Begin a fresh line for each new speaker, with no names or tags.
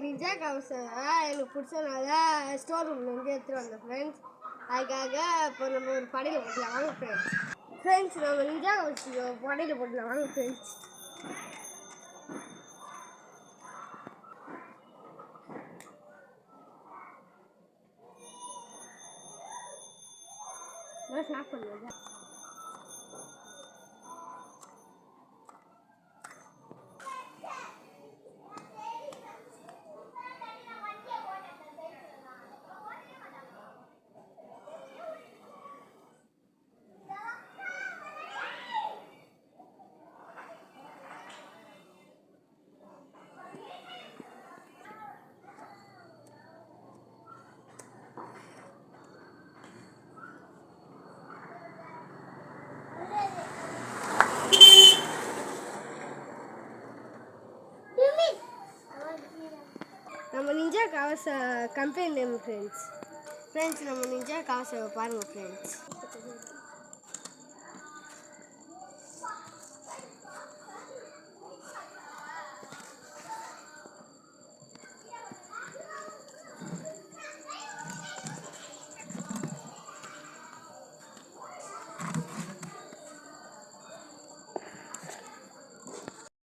Ninja கவசம் எனக்கு பிடிச்சனால store ரூம்லேருந்து எடுத்துகிட்டு வந்தேன் ஃப்ரெண்ட்ஸ். அதுக்காக இப்போ நம்ம ஒரு படையில் போட்டலாம் வாங்க ஃப்ரெண்ட்ஸ். நம்ம நிஞ்சா கவசம் படையில் போட்டலாம் வாங்க ஃப்ரெண்ட்ஸ். ஸ்னாப் பண்ணுறது நம்ம நிஞ்சா கவச கம்பெனி நேம் ஃப்ரெண்ட்ஸ். நம்ம நிஞ்சா கவசம் பாருங்கள் ஃப்ரெண்ட்ஸ்.